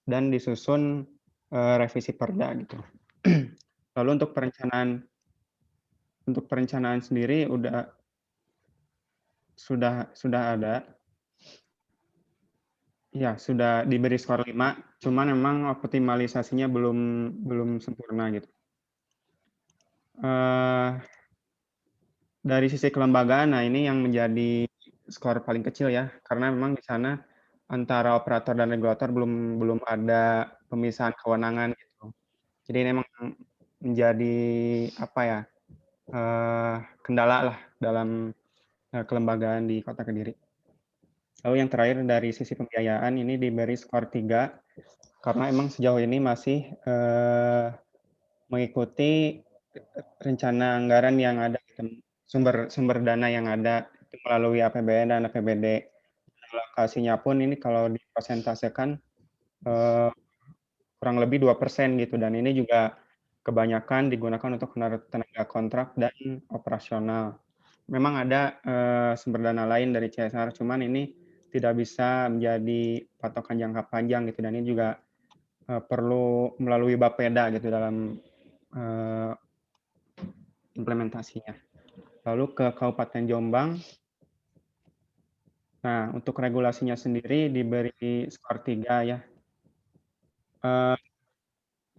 dan disusun revisi perda gitu. Lalu untuk perencanaan sendiri sudah ada. Ya, sudah diberi skor 5, cuman memang optimalisasinya belum sempurna gitu. Dari sisi kelembagaan, nah ini yang menjadi skor paling kecil ya, karena memang di sana antara operator dan regulator belum ada pemisahan kewenangan gitu. Jadi ini memang menjadi kendala lah dalam kelembagaan di Kota Kediri. Lalu yang terakhir dari sisi pembiayaan ini diberi skor 3 karena emang sejauh ini masih mengikuti rencana anggaran yang ada, sumber dana yang ada itu melalui APBN dan APBD. Alokasinya pun ini kalau dipresentasekan kurang lebih 2% gitu, dan ini juga kebanyakan digunakan untuk tenaga kontrak dan operasional. Memang ada sumber dana lain dari CSR, cuman ini tidak bisa menjadi patokan jangka panjang gitu, dan ini juga perlu melalui Bapeda gitu dalam implementasinya. Lalu ke Kabupaten Jombang. Nah, untuk regulasinya sendiri diberi skor 3 ya.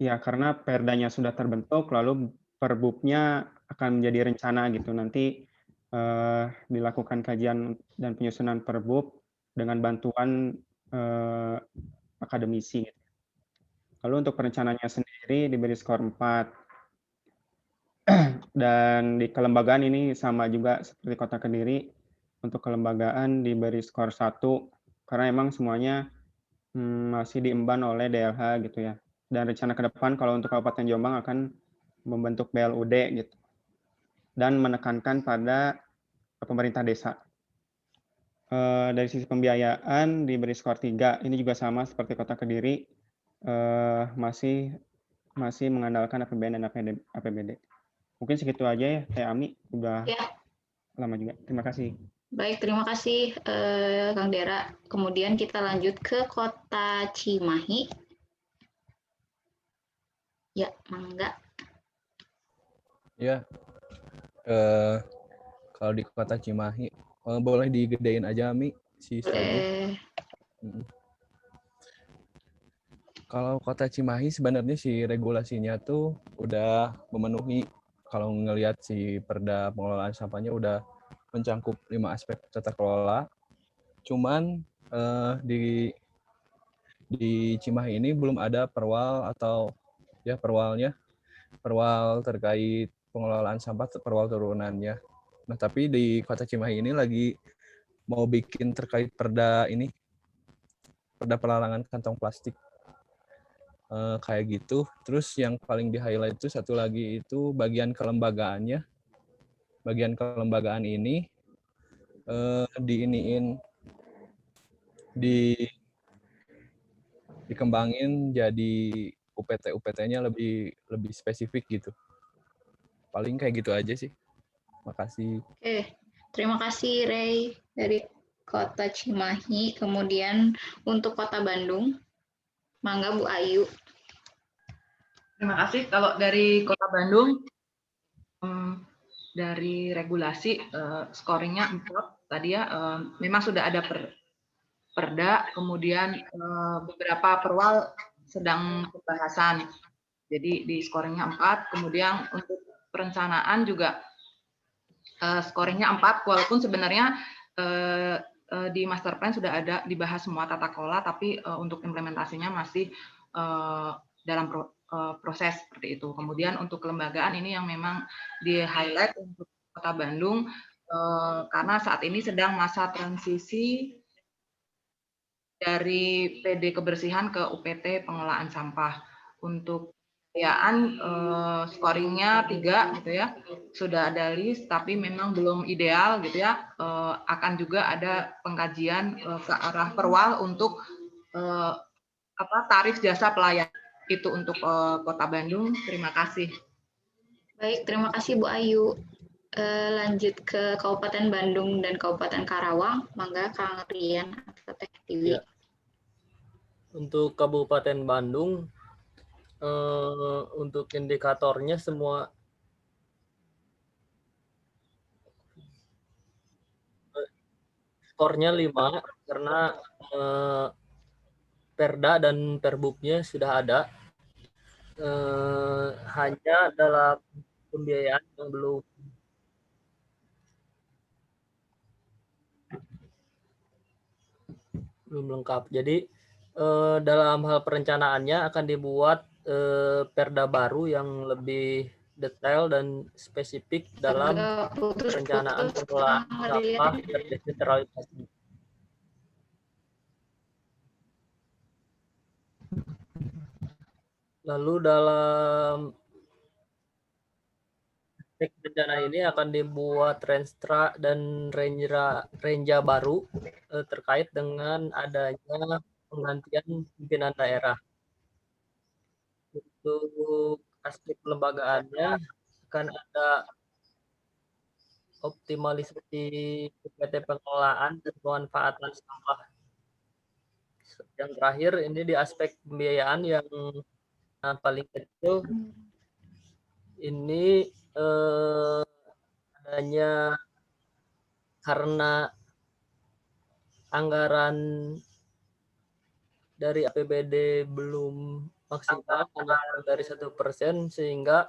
Ya, karena perdanya sudah terbentuk, lalu perbubnya akan menjadi rencana gitu. Nanti dilakukan kajian dan penyusunan perbub dengan bantuan akademisi. Lalu untuk perencanaannya sendiri diberi skor 4. Dan di kelembagaan ini sama juga seperti Kota Kediri, untuk kelembagaan diberi skor 1 karena emang semuanya masih diemban oleh DLH gitu ya. Dan rencana ke depan kalau untuk Kabupaten Jombang akan membentuk BLUD gitu. Dan menekankan pada pemerintah desa. Dari sisi pembiayaan diberi skor 3. Ini juga sama seperti Kota Kediri, masih mengandalkan APBN dan APBD. Mungkin segitu aja ya, Ami. Udah lama juga. Terima kasih. Baik, terima kasih Kang Dera. Kemudian kita lanjut ke Kota Cimahi. Ya, mangga. Ya, kalau di Kota Cimahi boleh digedein aja, Mi, si slide-nya. Kalau Kota Cimahi sebenarnya si regulasinya tuh udah memenuhi, kalau ngelihat si Perda pengelolaan sampahnya udah mencangkup 5 aspek tata kelola. Cuman di Cimahi ini belum ada perwal atau ya perwal terkait pengelolaan sampah, perwal turunannya. Nah, tapi di Kota Cimahi ini lagi mau bikin terkait perda pelarangan kantong plastik. Kayak gitu. Terus yang paling di-highlight itu satu lagi itu bagian kelembagaannya. Bagian kelembagaan ini dikembangin jadi UPT-nya lebih spesifik gitu. Paling kayak gitu aja sih. Makasih. Oke, terima kasih Ray dari Kota Cimahi. Kemudian untuk Kota Bandung, mangga Bu Ayu. Terima kasih. Kalau dari Kota Bandung, dari regulasi scoringnya 4 tadi ya, memang sudah ada perda, kemudian beberapa perwal sedang pembahasan. Jadi di scoringnya 4, kemudian untuk perencanaan juga scoringnya 4, walaupun sebenarnya di master plan sudah ada dibahas semua tata kelola, tapi untuk implementasinya masih dalam proses seperti itu. Kemudian untuk kelembagaan ini yang memang di-highlight untuk Kota Bandung, karena saat ini sedang masa transisi dari PD kebersihan ke UPT pengelolaan sampah. Untuk pembiayaan scoringnya 3 gitu ya, sudah ada list tapi memang belum ideal gitu ya. Akan juga ada pengkajian ke arah perwal untuk tarif jasa pelayanan. Itu untuk Kota Bandung. Terima kasih. Baik, terima kasih Bu Ayu. Lanjut ke Kabupaten Bandung dan Kabupaten Karawang, mangga Kang Rian atau Teh Tiwi. Ya. Untuk Kabupaten Bandung, untuk indikatornya semua skornya 5 karena Perda dan Perbubnya sudah ada. Hanya dalam pembiayaan yang belum lengkap. Jadi dalam hal perencanaannya akan dibuat Perda baru yang lebih detail dan spesifik dalam perencanaan pengelolaan sampah terdesentralisasi. Lalu dalam rencana ini akan dibuat Renstra dan Renja baru terkait dengan adanya penggantian pimpinan daerah. Untuk aspek kelembagaannya akan ada optimalisasi UPT pengelolaan dan pemanfaatan sampah. Yang terakhir ini di aspek pembiayaan yang paling kecil ini adanya karena anggaran dari APBD belum maksimal, hanya dari 1%, sehingga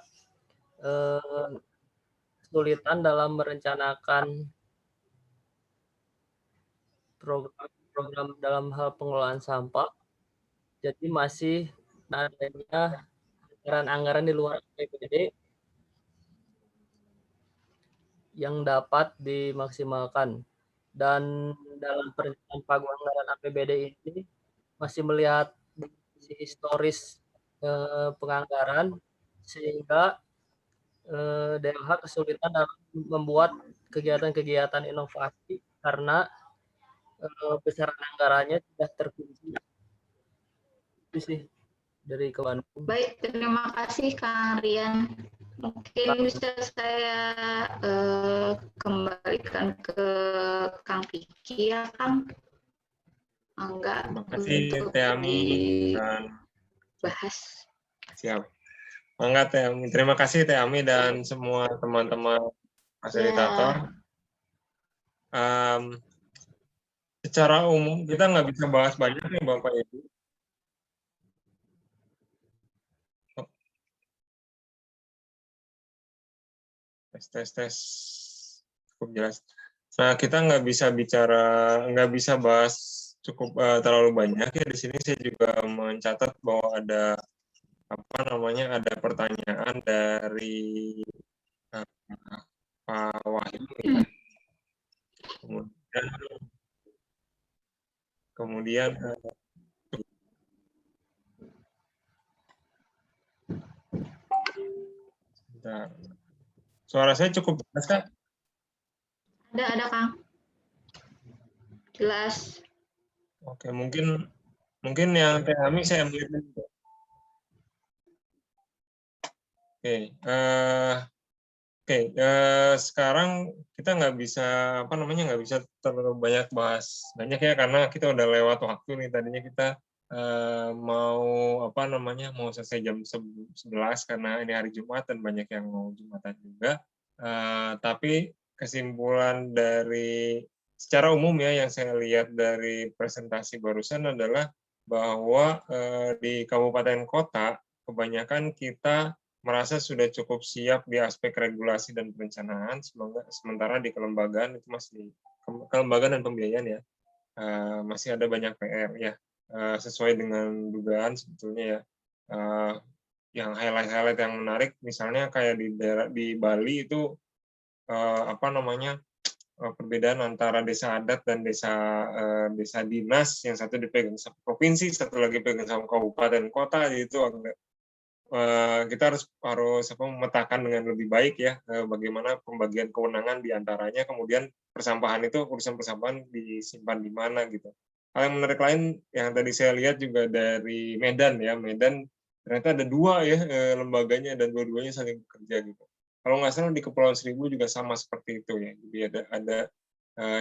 kesulitan dalam merencanakan program dalam hal pengelolaan sampah. Jadi masih adanya anggaran-anggaran di luar APBD yang dapat dimaksimalkan. Dan dalam perencanaan pagu anggaran APBD ini masih melihat historis penganggaran, sehingga DLH kesulitan dalam membuat kegiatan-kegiatan inovasi karena besaran anggarannya sudah terkunci. Itu sih dari ke Bandung. Baik, terima kasih Kang Rian. Mungkin bisa saya kembalikan ke Kang Piki ya Kang. Enggak, Terima kasih Teh Ami dan bahas. Siap. Mangga Teh Ami. Terima kasih Teh Ami dan semua teman-teman fasilitator. Secara umum kita nggak bisa bahas banyak nih Bapak Ibu. Tes cukup jelas. Nah, kita nggak bisa bahas cukup terlalu banyak ya. Di sini saya juga mencatat bahwa ada ada pertanyaan dari Pak Wahyu ya. Kemudian suara saya cukup jelas Kak? Ada Kang. Jelas. Oke, mungkin yang Teh Ami saya ambil dulu. Sekarang kita nggak bisa terlalu banyak bahas banyak ya karena kita udah lewat waktu nih. Tadinya kita mau selesai jam 11 karena ini hari Jumat dan banyak yang mau Jumatan juga. Tapi kesimpulan dari secara umum ya yang saya lihat dari presentasi barusan adalah bahwa di kabupaten kota kebanyakan kita merasa sudah cukup siap di aspek regulasi dan perencanaan, sementara di kelembagaan itu masih kelembagaan dan pembiayaan ya masih ada banyak PR ya, sesuai dengan dugaan sebetulnya ya. Yang highlight yang menarik misalnya kayak di Bali itu perbedaan antara desa adat dan desa dinas, yang satu dipegang sama provinsi, satu lagi pegang sama kabupaten kota, itu agak kita harus memetakan dengan lebih baik ya bagaimana pembagian kewenangan di antaranya, kemudian urusan persampahan disimpan di mana gitu. Hal yang menarik lain yang tadi saya lihat juga dari Medan ya, Medan ternyata ada 2 ya lembaganya dan dua-duanya saling bekerja gitu. Kalau nggak salah di Kepulauan Seribu juga sama seperti itu ya. Jadi ada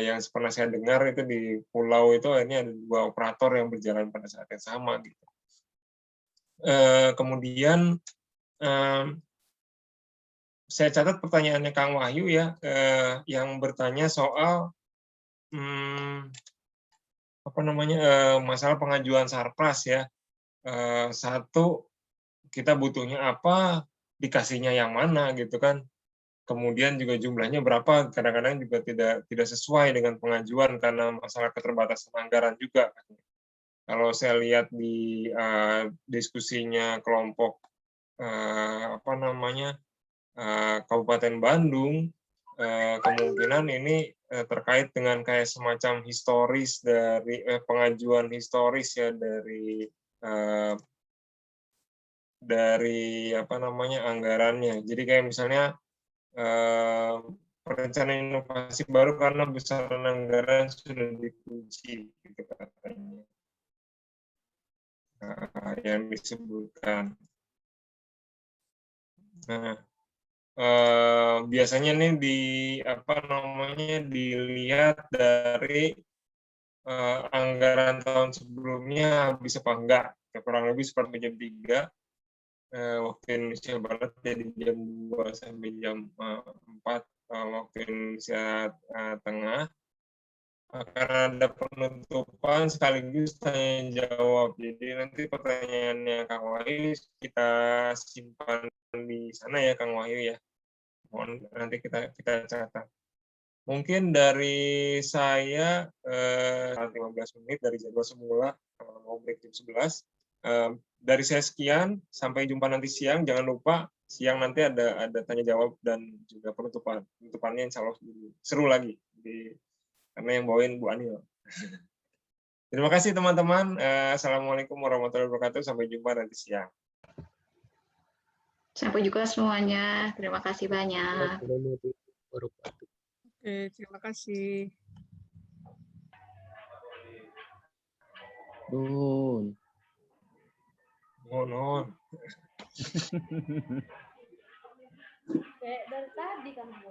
yang pernah saya dengar itu di pulau itu akhirnya ada 2 operator yang berjalan pada saat yang sama gitu. Kemudian saya catat pertanyaannya Kang Wahyu ya, yang bertanya soal masalah pengajuan sarpras ya. Satu, kita butuhnya apa, dikasihnya yang mana gitu kan. Kemudian juga jumlahnya berapa, kadang-kadang juga tidak sesuai dengan pengajuan karena masalah keterbatasan anggaran juga. Kalau saya lihat di diskusinya kelompok Kabupaten Bandung, kemungkinan ini terkait dengan kayak semacam historis dari pengajuan historis ya dari anggarannya. Jadi kayak misalnya perencanaan inovasi baru karena besaran anggaran sudah dikunci gitu katanya. Yang disebutkan. Nah, biasanya nih dilihat dari anggaran tahun sebelumnya habis apa enggak. Kurang lebih seperti jam 3 waktu Indonesia Barat, jadi jam 2 sampai jam 4 waktu Indonesia Tengah. Karena ada penutupan sekaligus tanya jawab. Jadi nanti pertanyaannya Kang Wahyu kita simpan di sana ya Kang Wahyu ya. Mohon nanti kita catat. Mungkin dari saya 15 menit dari jadwal semula, mau break jam 11. Dari saya sekian, sampai jumpa nanti siang. Jangan lupa siang nanti ada tanya jawab dan juga penutupannya insya Allah seru lagi karena yang bawain Bu Anil. Terima kasih teman-teman. Assalamualaikum warahmatullahi wabarakatuh. Sampai jumpa nanti siang. Sampai juga semuanya. Terima kasih banyak. Oke, terima kasih. Nun. Nun. Kayak dari tadi kan, Bu.